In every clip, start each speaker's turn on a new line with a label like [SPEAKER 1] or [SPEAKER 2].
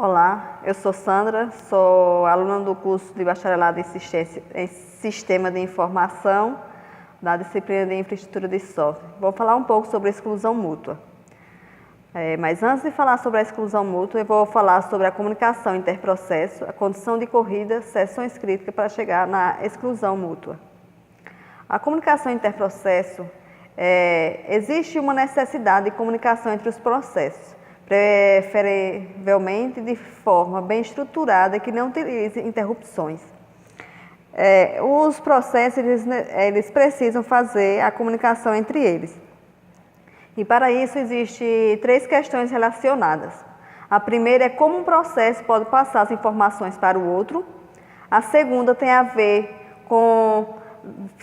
[SPEAKER 1] Olá, eu sou Sandra, sou aluna do curso de Bacharelado em Sistema de Informação da disciplina de Infraestrutura de Software. Vou falar um pouco sobre a exclusão mútua. Mas antes de falar sobre a exclusão mútua, eu vou falar sobre a comunicação interprocesso, a condição de corrida, seções críticas para chegar na exclusão mútua. A comunicação interprocesso, existe uma necessidade de comunicação entre os processos, preferivelmente de forma bem estruturada que não utilize interrupções. Os processos eles precisam fazer a comunicação entre eles. E para isso existem três questões relacionadas. A primeira é como um processo pode passar as informações para o outro. A segunda tem a ver com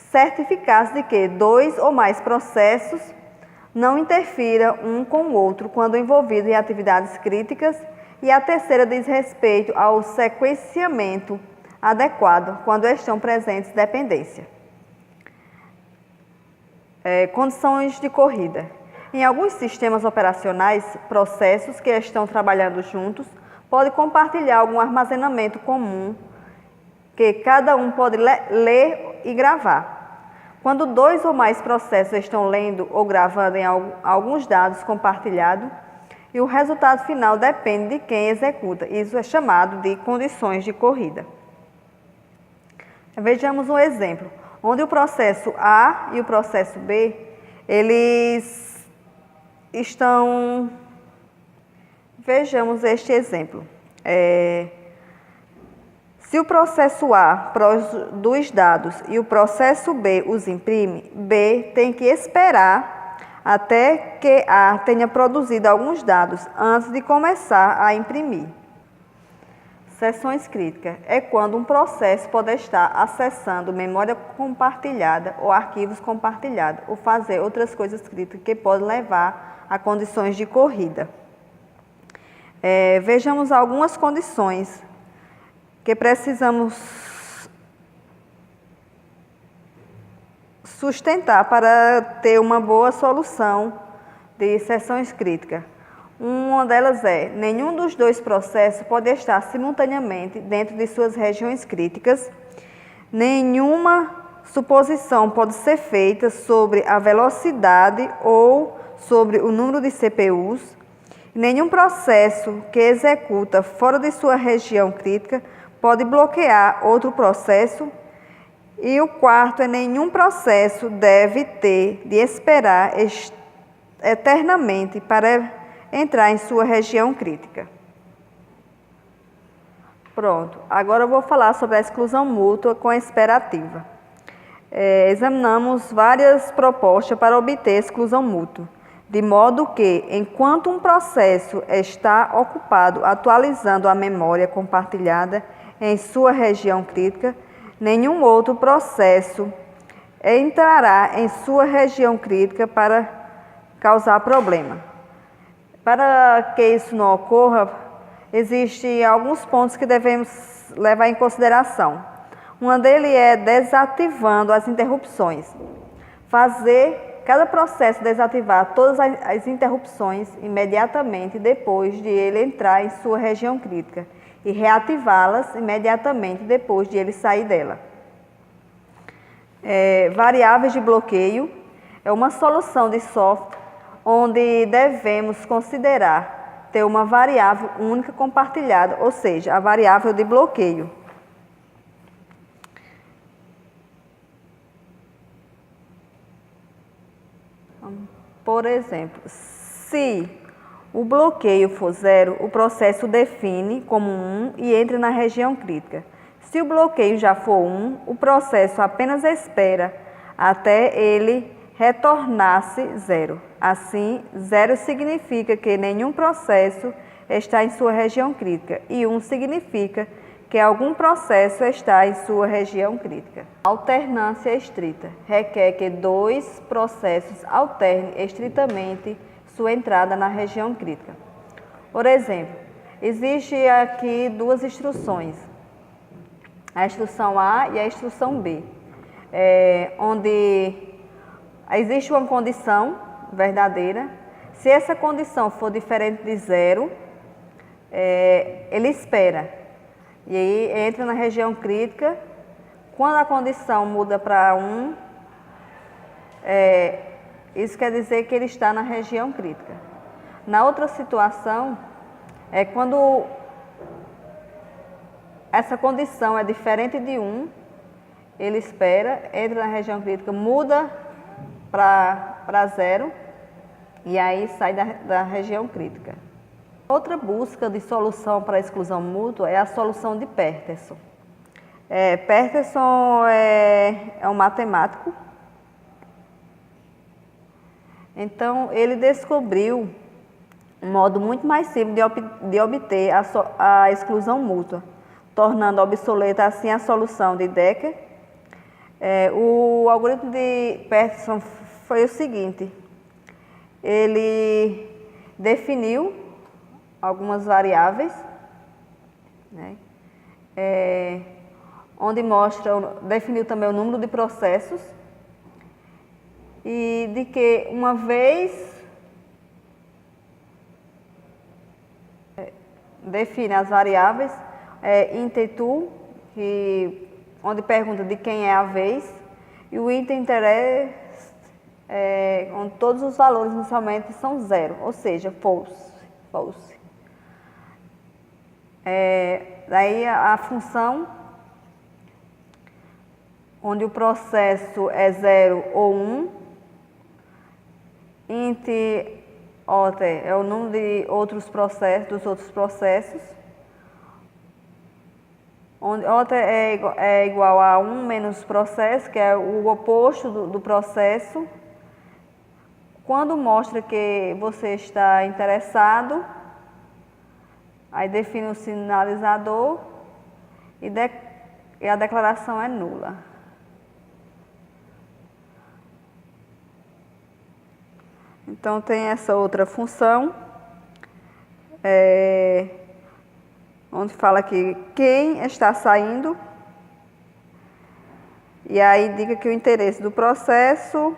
[SPEAKER 1] certificar-se de que dois ou mais processos não interfiram um com o outro quando envolvidos em atividades críticas. E a terceira diz respeito ao sequenciamento adequado quando estão presentes dependência. Condições de corrida. Em alguns sistemas operacionais, processos que estão trabalhando juntos podem compartilhar algum armazenamento comum que cada um pode ler e gravar. Quando dois ou mais processos estão lendo ou gravando em alguns dados compartilhados, e o resultado final depende de quem executa. Isso é chamado de condições de corrida. Vejamos um exemplo, onde o processo A e o processo B, eles estão... Vejamos este exemplo. Se o processo A produz dados e o processo B os imprime, B tem que esperar até que A tenha produzido alguns dados antes de começar a imprimir. Seções críticas é quando um processo pode estar acessando memória compartilhada ou arquivos compartilhados, ou fazer outras coisas críticas que podem levar a condições de corrida. Vejamos algumas condições que precisamos sustentar para ter uma boa solução de seções críticas. Uma delas é: nenhum dos dois processos pode estar simultaneamente dentro de suas regiões críticas, nenhuma suposição pode ser feita sobre a velocidade ou sobre o número de CPUs, nenhum processo que executa fora de sua região crítica pode bloquear outro processo, e o quarto é: nenhum processo deve ter de esperar eternamente para entrar em sua região crítica. Pronto, agora eu vou falar sobre a exclusão mútua com a esperativa. Examinamos várias propostas para obter exclusão mútua, de modo que, enquanto um processo está ocupado atualizando a memória compartilhada em sua região crítica, nenhum outro processo entrará em sua região crítica para causar problema. Para que isso não ocorra, existem alguns pontos que devemos levar em consideração. Uma deles é desativando as interrupções. Fazer cada processo desativar todas as interrupções imediatamente depois de ele entrar em sua região crítica e reativá-las imediatamente depois de ele sair dela. Variáveis de bloqueio é uma solução de software onde devemos considerar ter uma variável única compartilhada, ou seja, a variável de bloqueio. Por exemplo, se o bloqueio for 0, o processo define como 1 e entra na região crítica. Se o bloqueio já for 1, o processo apenas espera até ele retornar-se 0. Assim, 0 significa que nenhum processo está em sua região crítica e 1 significa que algum processo está em sua região crítica. Alternância estrita requer que dois processos alternem estritamente sua entrada na região crítica. Por exemplo, existe aqui duas instruções, a instrução A e a instrução B, onde existe uma condição verdadeira. Se essa condição for diferente de 0, ele espera. E aí entra na região crítica. Quando a condição muda para 1, isso quer dizer que ele está na região crítica. Na outra situação, é quando essa condição é diferente de 1, ele espera, entra na região crítica, muda para 0 e aí sai da região crítica. Outra busca de solução para a exclusão mútua é a solução de Peterson. Peterson é um matemático. Então, ele descobriu um modo muito mais simples de obter a exclusão mútua, tornando obsoleta assim a solução de Decker. O algoritmo de Peterson foi o seguinte: ele definiu algumas variáveis, né, onde definiu também o número de processos, e de que uma vez define as variáveis, int_to, onde pergunta de quem é a vez, e o int_interest, onde todos os valores inicialmente são 0, ou seja, false. Daí a função onde o processo é 0 ou 1, int otter é o número de dos outros processos, onde otter é igual a 1 menos processo, que é o oposto do processo. Quando mostra que você está interessado, aí define o sinalizador e a declaração é nula. Então, tem essa outra função, onde fala que quem está saindo, e aí indica que o interesse do processo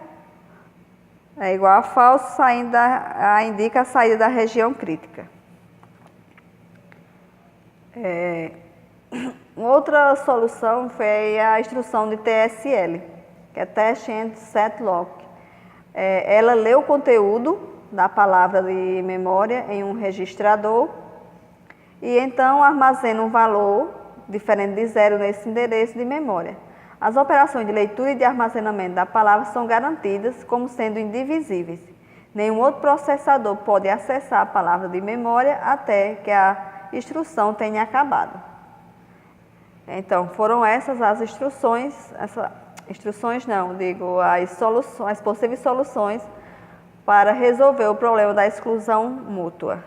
[SPEAKER 1] é igual a falso, indica a saída da região crítica. Outra solução foi a instrução de TSL, que é Test and Set Lock. Ela lê o conteúdo da palavra de memória em um registrador e então armazena um valor diferente de 0 nesse endereço de memória. As operações de leitura e de armazenamento da palavra são garantidas como sendo indivisíveis. Nenhum outro processador pode acessar a palavra de memória até que a instrução tenha acabado. Então, foram essas as instruções, as possíveis soluções para resolver o problema da exclusão mútua.